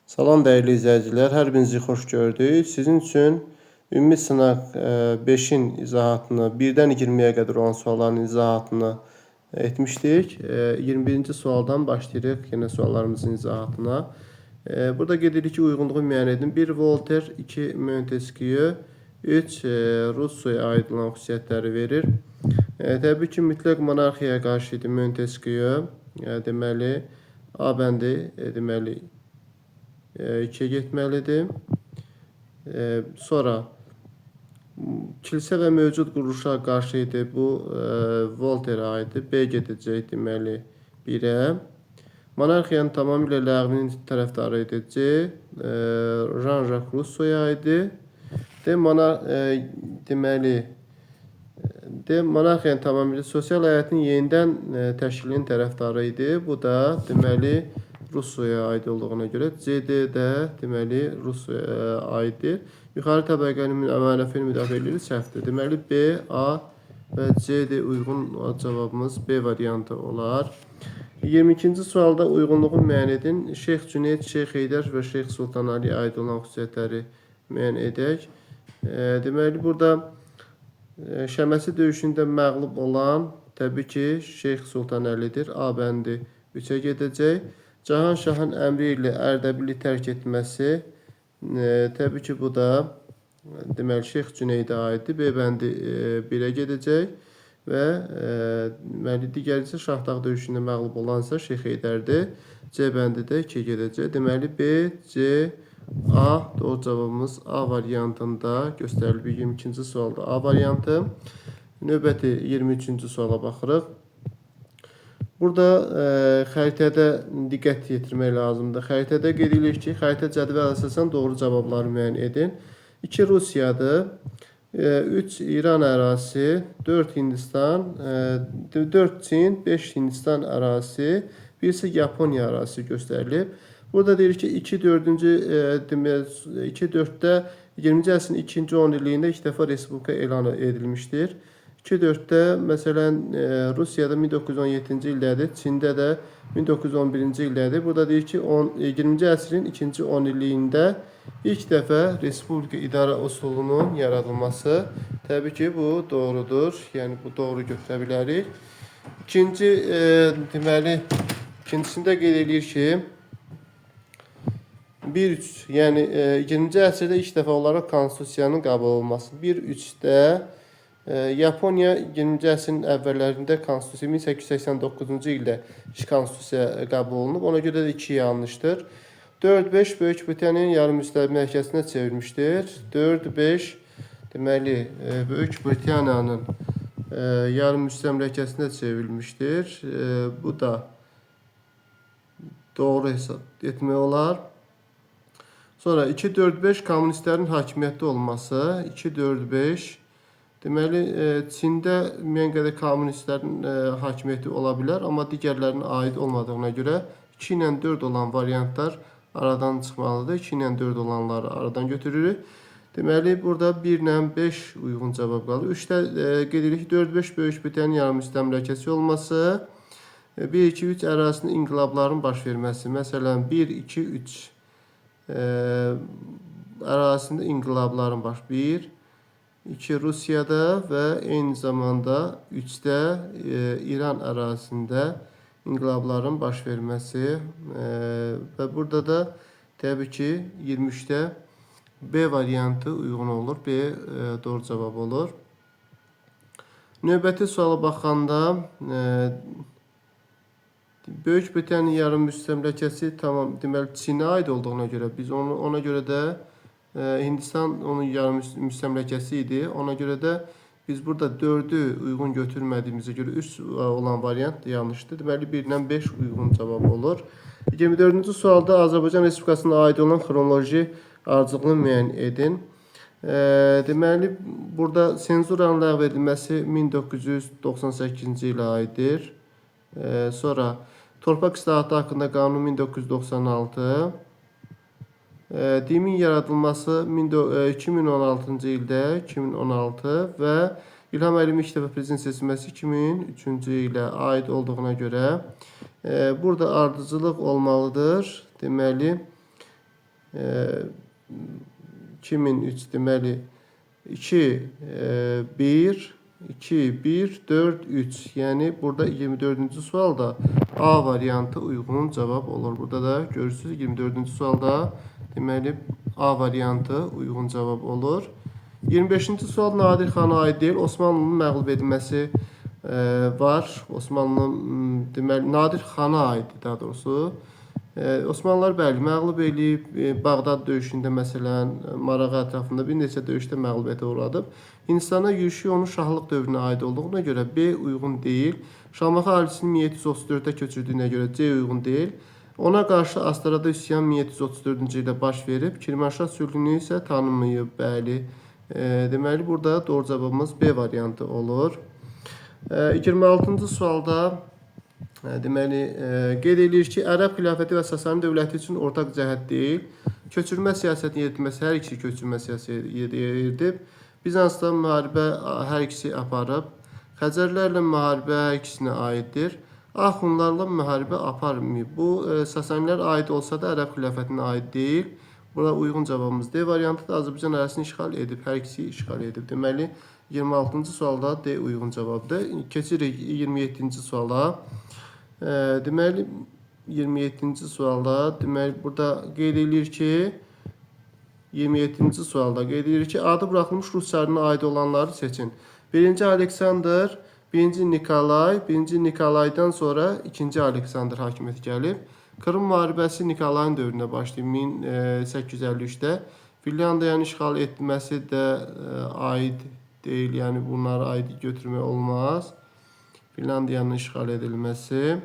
Salam dəyərli izləyicilər, hər birinizi xoş gördük. Sizin üçün ümumi sınaq 5-in izahatını, 1-dən 20-yə qədər olan sualların izahatını etmişdik. 21-ci sualdan başlayırıq yenə suallarımızın izahatına. Burada qeyd edirik ki, uyğunluğu müəyyən edin. 1 Volter, 2 Montesquieu, 3 Russoya aid olan xüsusiyyətləri verir. Təbii ki, mütləq monarxiyaya qarşı idi Montesquieu. Deməli, A bəndi deməli 2'ye getməlidir. Sonra kilsə və mövcud quruluşlara qarşı idi. Bu Volterə aiddir. B gedəcək deməli 1-ə. Monarxiyanın tamamilə ləğvinin tərəfdarı idi. C Jean-Jacques Rousseau'ya aiddir. Monarxiyanın tamamilə sosial həyatın yenidən təşkilinin tərəfdarı idi. Bu da deməli Russoya aid olduğuna görə CD də deməli Russoya aiddir. Yuxarı təbəqənin əmələ fe'l müdafiələri səhvdir. Deməli B, A və C də uyğun cavabımız B variantı olar. 22-ci sualda uyğunluğu müəyyən edin. Şeyx Cüneyd, Şeyx Heydər və Şeyx Sultan Aliyə aid olan xüsusiyyətləri müəyyən edək. Deməli burada Şəməsi döyüşündə məğlub olan təbii ki Şeyx Sultan Əlidir. A bəndi 3-ə gedəcək. Cahan Şahın əmri ilə Ərdəbili tərk etməsi, təbii ki bu da deməli Şeyx Cüneydə aiddir. B bəndi 1-ə gedəcək və deməli digər isə Şahdağ döyüşündə məğlub olansa Şeyx Heydərdir. C bəndi də 2-yə gedəcək. Deməli B, C, A doğru cavabımız A variantında göstərilib. 22-ci sualda A variantı. Növbəti 23-cü suala baxırıq. Burada xəritədə diqqət yetirmək lazımdır. Xəritədə qeyd edilir ki, xəritə cədvəl əsasən doğru cavabları müəyyən edin. 2 Rusiyadır, 3 İran ərazisi, 4 Hindistan, 4 Çin, 5 Hindistan ərazisi, bir isə Yaponiya ərazisi göstərilib. Burada deyir ki, 2-4-də 20-ci əsrin 2-ci 10 illiyində ilk dəfə respublika elan edilmişdir. 2-4-də məsələn Rusiyada 1917-ci ildədir, Çində də 1911-ci ildədir. Burada deyir ki, 20-ci əsrin 2-ci 10 illiyində ilk dəfə respublika idarə usulunun yaradılması. Təbii ki, bu doğrudur. Yəni bu doğru götürə bilərik. İkincisində qeyd edir ki, 1-3, yəni 20-ci əsrdə ilk dəfə olaraq konstitusiyanın qəbul olunması. 1-3-də Yaponiya 20-ci əsrin əvvəllərində konstitusiya 1889-cu ildə konstitusiya qəbul olunub. Ona görə də 2 yanlışdır. 4-5 Böyük Britaniyanın yarım müstəmləkəsinə çevrilmişdir. 4-5 deməli Böyük Britaniyanın yarım müstəmləkəsinə çevrilmişdir. Bu da doğru hesab etmək olar. Sonra 2-4-5 kommunistlərin hakimiyyətdə olması. 2-4-5 deməli Çində müəyyən qədər kommunistlərin hakimiyyəti ola bilər, amma digərlərinin aid olmadığına görə 2 ilə 4 olan variantlar aradan çıxmalıdır. 2 ilə 4 olanları aradan götürürük. Deməli burada 1 ilə 5 uyğun cavab qalır. 3-də qeyd edirik ki, 4-5 Böyük Britaniyanın yarım müstəmləkəsi olması, 1-2-3 ərazisində inqilabların baş verməsi. Məsələn 1-2-3 ərazisində inqilabların baş 1, 2 Rusiyada və eyni zamanda 3-də İran ərazisində inqilabların baş verməsi və burada da təbii ki 23-də B variantı uyğun olur. B doğru cavab olur. Növbəti suala baxanda Böyük Britaniya yarım müstəmləkəsi tamam deməli Çinə aid olduğuna görə biz ona görə də Hindistan onun yarım müstəmləkəsi idi. Ona görə də biz burada 4'ü uyğun götürmədiyimizə görə 3 olan variant yanlışdır. Deməli 1 ilə 5 uyğun cavab olur. 24-cü sualda Azərbaycan Respublikasına aid olan xronoloji ardıcıllığını müəyyən edin. Deməli burada senzuranın ləğv edilməsi 1998-ci ilə aiddir. Sonra torpaq islahatı haqqında qanun 1996. Dinin yaradılması 2016-cı ildə 2016 və İlham Əliyev ilk dəfə prezident seçilməsi 2003-cü ilə aid olduğuna görə burada ardıcıllıq olmalıdır. Deməli 2003 deməli 2 1 2 1 4 3. Yəni burada 24-cü sualda A variantı uyğun cavab olur. Burada da görürsüz 24-cü sualda deməli A variantı uyğun cavab olur. 25-ci sual Nadir xana aid deyil. Osmanlının məğlub edilməsi var. Osmanlının deməli Nadir xana aiddir daha doğrusu. Osmanlılar bəli məğlub eləyib Bağdad döyüşündə məsələn Marağa ətrafında bir neçə döyüşdə məğlubiyyətə uğradıb. Hindistana yürüşü onun şahlıq dövrünə aid olduğuna görə B uyğun deyil. Şamaxı əhalisini 1734-də köçürdüyünə görə C uyğun deyil. Ona qarşı Astarada üsyan 1734-cü ildə baş verib. Kirmanşah sülhünü isə tanımayıb. Bəli. Deməli burada doğru cavabımız B variantı olur. 26-cı sualda deməli qeyd edilir ki, Ərəb xilafəti və Sasani dövləti üçün ortaq cəhət deyil. Köçürmə siyasətini yeritməsi hər ikisi köçürmə siyasəti yeritib. Bizansda müharibə hər ikisi aparıb. Xəzərlərlə müharibə hər ikisinə aiddir. Axunlarla müharibə aparmayıb. Bu Sasanilər aid olsa da Ərəb xilafətinə aid deyil. Burada uyğun cavabımız D variantıdır. Azərbaycan ərazisini işğal edib, hər ikisi işğal edib. Deməli 26-cı sualda D uyğun cavabdır. Keçirik 27-ci suala. Deməli 27-ci sualda deməli burada qeyd edilir ki 27-ci sualda qeyd edilir ki adı buraxılmış Rus çarına aid olanları seçin. 1-ci Aleksandr, 1-ci Nikolay, 1-ci Nikolaydan sonra 2-ci Aleksandr hakimiyyətə gəlib. Krım müharibəsi Nikolayın dövründə başlayıb 1853-də. Finlandiyanı işğal etməsi də aid deyil, yəni bunlara aid götürmək olmaz. Finlandiyanın işğal edilməsi.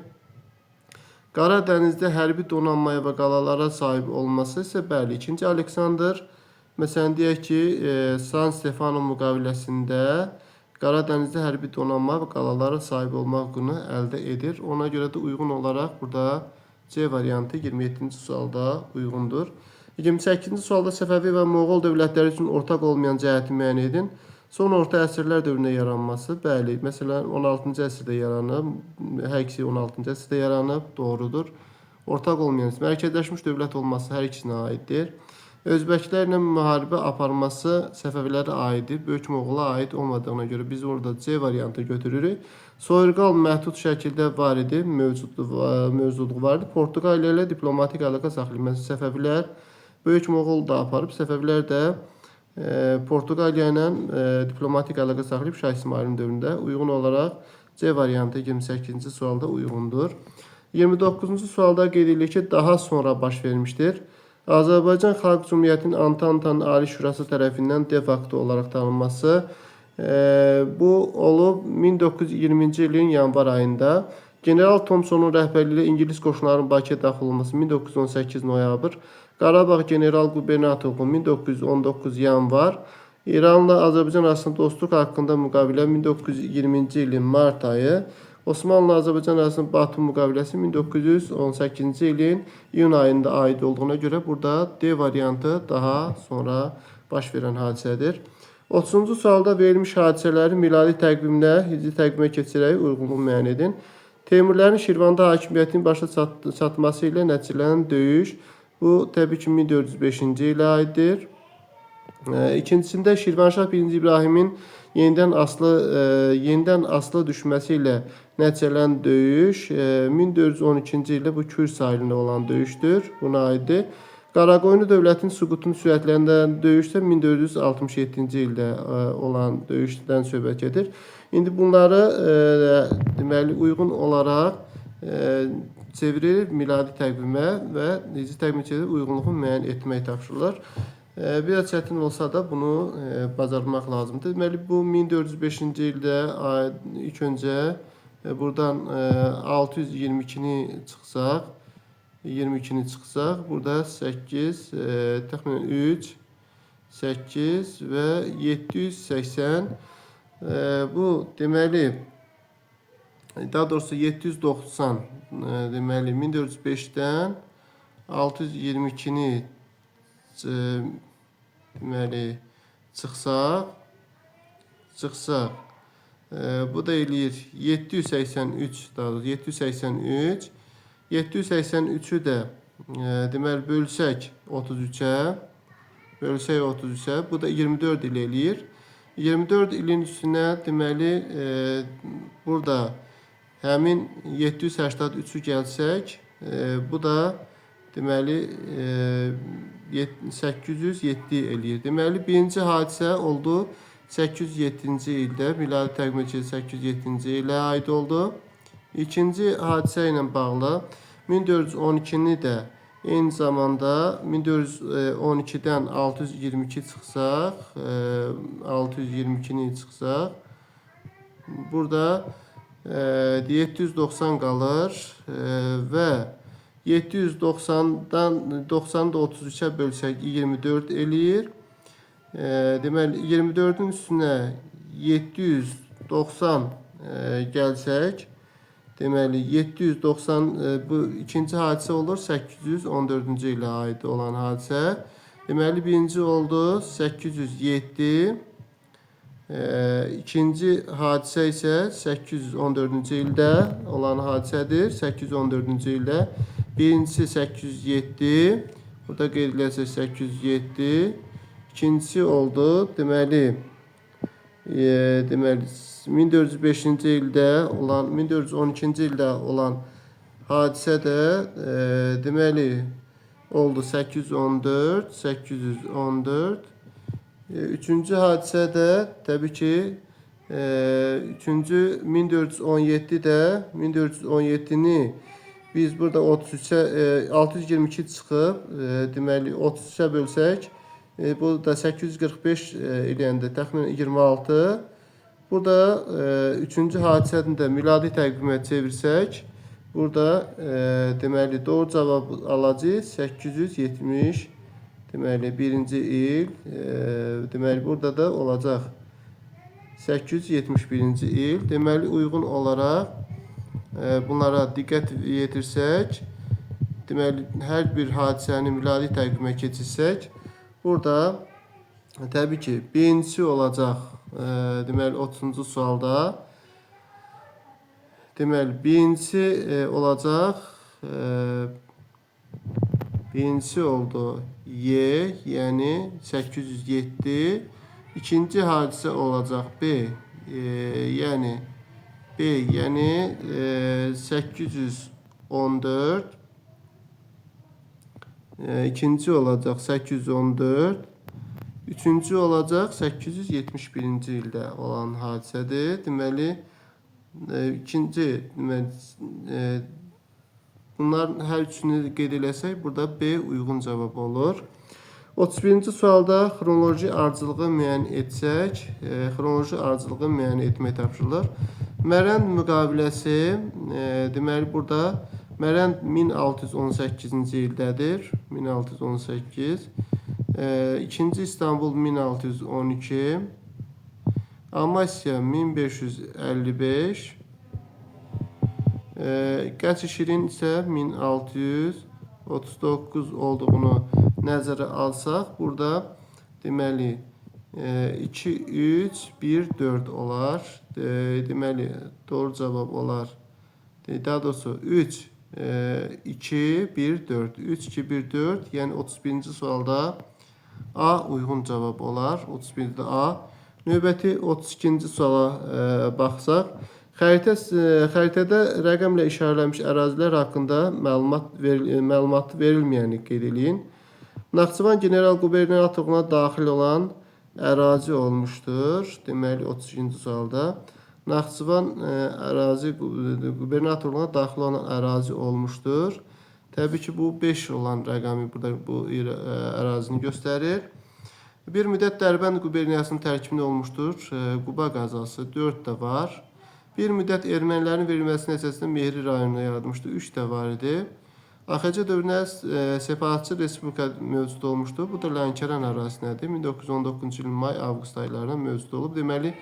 Qaradənizdə hərbi donanmaya və qalalara sahib olması isə bəli, 2-ci Aleksandr məsələn deyək ki, San Stefano müqaviləsində Qaradənizdə hərbi donanma və qalalara sahib olmaq haqqını əldə edir. Ona görə də uyğun olaraq burada C variantı 27-ci sualda uyğundur. 28-ci sualda Səfəvi və Moğol dövlətləri üçün ortaq olmayan cəhəti müəyyən edin. Son orta əsrlər dövründə yaranması, bəli, məsələn 16-cı əsrdə yaranıb, hər ikisi 16-cı əsrdə yaranıb, doğrudur. Ortaq olmayan, mərkəzləşmiş dövlət olması hər ikisinə aiddir. Özbəklərlə müharibə aparması Səfəvilərə aiddir, Böyük Moğola aid olmadığına görə biz orada C variantı götürürük. Soyurqal məhdud şəkildə var idi, mövcudluğu var idi. Portuqaliya ilə diplomatik əlaqə saxlayıb. Səfəvilər Böyük Moğol da aparıb, Səfəvilər də Portuqaliya ilə diplomatik əlaqə saxlayıb Şah İsmailin dövründə. Uyğun olaraq C variantı 28-ci sualda uyğundur. 29-cu sualda qeyd edilir ki, daha sonra baş vermişdir. Azərbaycan Xalq Cümhuriyyətinin Antantanın Ali Şurası tərəfindən de facto olaraq tanınması. Bu olub 1920-ci ilin yanvar ayında. General Thomsonun rəhbərliyi ilə İngilis qoşunlarının Bakıya daxil olması 1918 noyabr. Qarabağ General Qubernatorluğu 1919 yanvar. İranla Azərbaycan arasında dostluq haqqında müqavilə 1920-ci ilin mart ayı. Osmanlı Azərbaycan arasında Batum müqaviləsi 1918-ci ilin iyun ayında aid olduğuna görə burada D variantı daha sonra baş verən hadisədir. 30-cu sualda verilmiş hadisələri miladi təqvimlə hicri təqvimə keçirərək uyğunluq müəyyən edin. Teymurlərin Şirvanda hakimiyyətinin başa çatması ilə nəticələnən döyüş. Bu təbii ki 1405-ci ilə aiddir. İkincisində Şirvanşah 1-ci İbrahimin yenidən asılı düşməsi ilə nəticələnən döyüş 1412-ci ildə bu Kür sahilində olan döyüşdür. Buna aiddir. Qaraqoyunlu dövlətin süqutunu sürətləndirən döyüş də 1467-ci ildə olan döyüşdən söhbət gedir. İndi bunları deməli uyğun olaraq çevirir miladi təqvimə və hicri təqvimə çevirib uyğunluğu müəyyən etmək tapşırılır. Biraz çətin olsa da bunu bacarmaq lazımdır. Deməli bu 1405-ci ildə ilk öncə buradan 622-ni çıxsaq, 22-ni çıxsaq, burada 8, təxminən 3, 8 və 780. Bu deməli daha doğrusu 790 deməli 1405-dən 622-ni deməli çıxsaq bu da eləyir 783, daha doğrusu 783. 783-ü də deməli bölsək 33-ə, bölsək 33-ə, bu da 24 il eləyir. 24 ilin üstünə deməli burada həmin 783-ü gəlsək, bu da deməli 807 eləyir. Deməli birinci hadisə oldu 807-ci ildə, miladi təqvimə 807-ci ilə aid oldu. İkinci hadisə ilə bağlı 1412-ni də eyni zamanda 1412-dən 622 çıxsaq, 622-ni çıxsaq, burada 790 qalır və 790-dan 90-ı da 33-ə bölsək 24 eləyir. Deməli 24-ün üstünə 790 gəlsək, deməli 790 bu ikinci hadisə olur 814-cü ilə aid olan hadisə. Deməli birinci oldu 807. İkinci hadisə isə 814-cü ildə olan hadisədir. 814-cü ildə birincisi 807. Burada qeyd ediləsə 807. İkincisi oldu deməli 1405-ci ildə olan 1412-ci ildə olan hadisə də deməli oldu 814, 814. Üçüncü hadisə də təbii ki üçüncü 1417 də 1417-ni biz burada 33-ə 622 çıxıb deməli 33-ə bölsək, bu da 845 eləyəndə təxminən 26. Burada üçüncü hadisəni də miladi təqvimə çevirsək, burada deməli doğru cavab alacağıq 870. Deməli birinci il, deməli burada da olacaq 871-ci il. Deməli uyğun olaraq bunlara diqqət yetirsək, deməli hər bir hadisəni miladi təqvimə keçirsək, burada təbii ki birincisi olacaq deməli 30-cu sualda. Deməli birincisi olacaq birincisi oldu Y, yəni 807. İkinci hadisə olacaq B, yəni B, yəni 814. İkinci olacaq 814. Üçüncü olacaq 871-ci ildə olan hadisədir. Deməli ikinci deməli bunların hər üçünü qeyd eləsək, burada B uyğun cavab olur. 31-ci sualda xronoloji ardıcılığı müəyyən etsək, xronoloji ardıcılığı müəyyən etmək tapşırılır. Mərənd müqaviləsi, deməli burada Mərənd 1618-ci ildədir. 1618. İkinci İstanbul 1612. Amasya 1555. Qəçi Şirin isə 1639 olduğunu nəzərə alsaq, burada deməli 2, 3, 1, 4 olar. Deməli doğru cavab olar. Daha doğrusu 3, 2, 1, 4. 3, 2, 1, 4. Yəni 31-ci sualda A uyğun cavab olar. 31-də A. Növbəti 32-ci suala baxsaq, xəritədə rəqəmlə işarələnmiş ərazilər haqqında məlumat verilməyəni qeyd edin. Naxçıvan General Qubernatorluğuna daxil olan ərazi olmuşdur. Deməli 32-ci sualda Naxçıvan Qubernatorluğuna daxil olan ərazi olmuşdur. Təbii ki bu 5 olan rəqəmi burada bu ərazini göstərir. Bir müddət Dərbənd quberniyasının tərkibində olmuşdur. Quba qəzası 4 də var. Bir müddət ermənilərin verilməsi nəticəsində Mehri rayonuna yaradılmışdı. 3 də var idi. AXC dövründə separatçı respublika mövcud olmuşdu. Bu da Lənkəran ərazisindədir. 1919-cu ilin may-avqust aylarında mövcud olub. Deməli,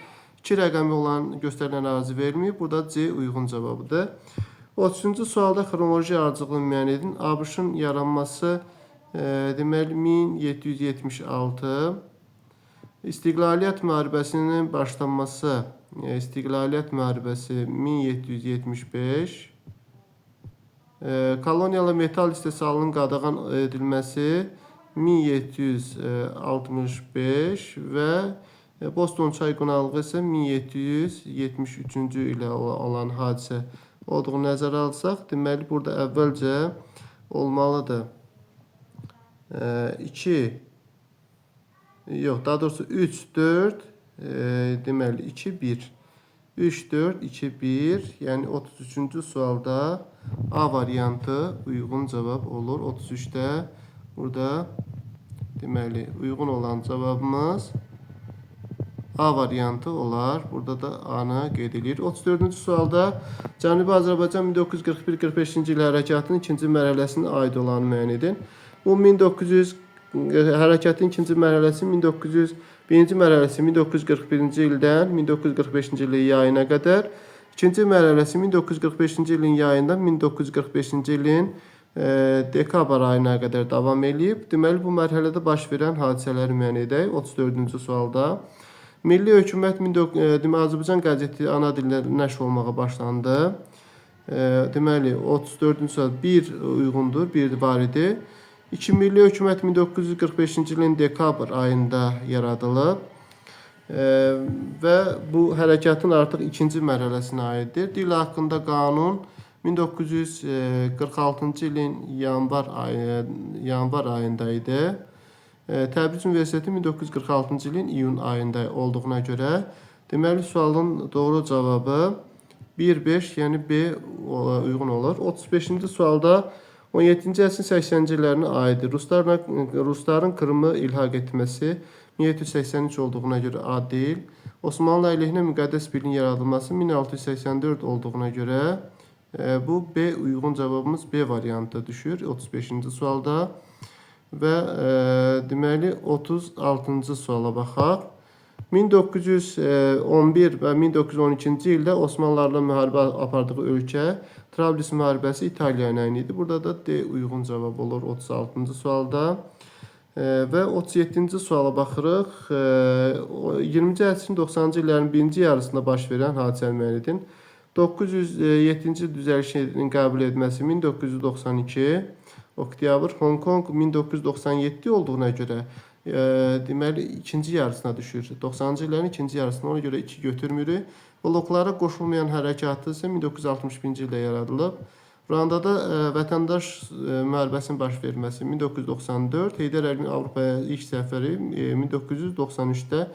2 rəqəmi olan göstərilən ərazi verilməyib. Burada C uyğun cavabıdır. 30-cu sualda xronoloji ardıcılığını müəyyən edin. ABŞ-ın yaranması deməli 1776. İstiqlaliyyət müharibəsinin başlanması, İstiqlaliyyət müharibəsi 1775. Koloniyalı metal istehsalının qadağan edilməsi 1765 və Boston çay qonaqlığı isə 1773-cü ilə olan hadisə olduğunu nəzərə alsaq, deməli burada əvvəlcə olmalıdır 2 yox, daha doğrusu 3 4 deməli 2 1 3 4 2 1, yəni 33-cü sualda A variantı uyğun cavab olur. 33-də burada deməli uyğun olan cavabımız A variantı olar. Burada da A-nı qeyd edilir. 34-cü sualda Cənubi Azərbaycan 1941-45-ci il hərəkatının ikinci mərhələsinə aid olanı müəyyən edin. Bu 1900 hərəkatın ikinci mərhələsi 1901-ci mərhələsi 1941-ci ildən 1945-ci ilin yayına qədər, ikinci mərhələsi 1945-ci ilin yayından 1945-ci ilin dekabr ayına qədər davam edib. Deməli bu mərhələdə baş verən hadisələri müəyyən edək. 34-cü sualda Milli Hökumət Azərbaycan qəzeti ana dildə nəşr olmağa başlandı. Deməli 34-cü sual 1 uyğundur, 1 var idi. 2. Milli Hökumət 1945-ci ilin dekabr ayında yaradılıb və bu hərəkatın artıq ikinci mərhələsinə aiddir. Dil haqqında qanun 1946-cı ilin yanvar ayında idi. Təbriz Universiteti 1946-cı ilin iyun ayında olduğuna görə, deməli sualın doğru cavabı 1-5, yəni B uyğun olur. 35-ci sualda 17-ci əsrin 80-ci illərinə aid Rusların Krımı ilhaq etməsi 1783 olduğuna görə A deyil. Osmanlı əleyhinə müqəddəs birliyin yaradılması 1684 olduğuna görə bu B uyğun cavabımız B variantı düşür 35-ci sualda. Və deməli 36-cı suala baxaq. 1911 və 1912-ci ildə Osmanlılarla müharibə apardığı ölkə Trablis müharibəsi İtaliya ilə idi. Burada da D uyğun cavab olur 36-cı sualda. Və 37-ci suala baxırıq. 20-ci əsrin 90-cı illərin birinci yarısında baş verən hadisəni müəyyən edin. 907-ci düzəlişin qəbul edilməsi 1992 oktyabr, Hong Kong 1997 olduğuna görə deməli ikinci yarısına düşür. 90-cı illərin ikinci yarısına, ona görə 2 götürmürük. Bloklara qoşulmayan hərəkatı isə 1961-ci ildə yaradılıb. Ruandada vətəndaş müharibəsinin baş verməsi 1994, Heydər Əliyevin Avropaya ilk səfəri 1993-də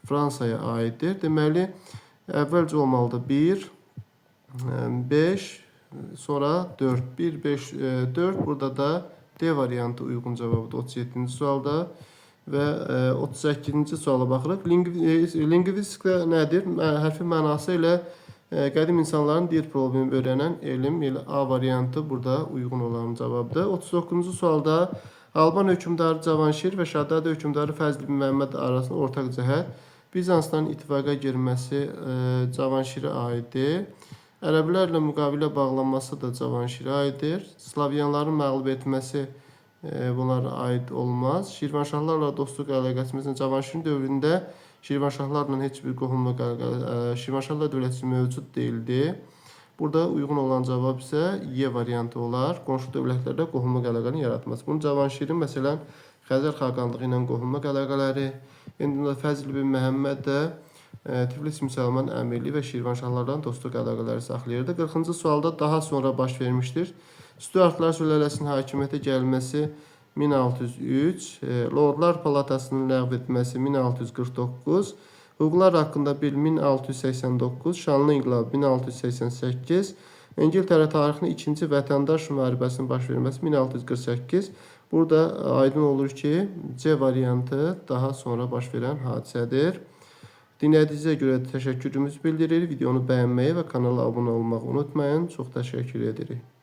Fransaya aiddir. Deməli, əvvəlcə olmalıdır 1, 5, sonra 4, 1, 5, 4. Burada da D variantı uyğun cavabıdır 37-ci sualda. Və 38-ci suala baxırıq. Lingvistika nədir? Hərfin mənası ilə qədim insanların dil problemi öyrənən elm, elə A variantı burada uyğun olan cavabdır. 39-cu sualda Alban hökmdarı Cavanşir və Şəhzadə hökmdarı Fəzl ibn Məhəmməd arasında ortaq cəhət Bizansdan ittifaqa girməsi Cavanşirə aiddir. Ərəblərlə müqavilə bağlanması da Cavanşirə aiddir. Slavyanların məğlub etməsi bunlara aid olmaz. Şirvanşahlarla dostluq əlaqəsi, məsələn, Cavanşirin dövründə Şirvanşahlarla heç bir qohumluq əlaqəsi, Şirvanşahlar dövləti mövcud deyildi. Burada uyğun olan cavab isə Y variantı olar. Qonşu dövlətlərlə qohumluq əlaqəni yaratması. Bunun Cavanşirin, məsələn, Xəzər xaqanlığı ilə qohumluq əlaqələri, indi Fəzl ibn Məhəmməd də Tiflis müsəlman əmirliyi və Şirvanşahlarla dostluq əlaqələri saxlayırdı. 40-cı sualda daha sonra baş vermişdir. Stuartlar sülaləsinin hakimiyyətə gəlməsi 1603, Lordlar Palatasının ləğv etməsi 1649, Hüquqlar haqqında bil 1689, Şanlı İnqilab 1688, İngiltərə tarixinin ikinci vətəndaş müharibəsinin baş verməsi 1648. Burada aydın olur ki, C variantı daha sonra baş verən hadisədir. Dinlədiyinizə görə təşəkkürümüzü bildiririk. Videonu bəyənməyi və kanala abunə olmağı unutmayın. Çox təşəkkür edirik.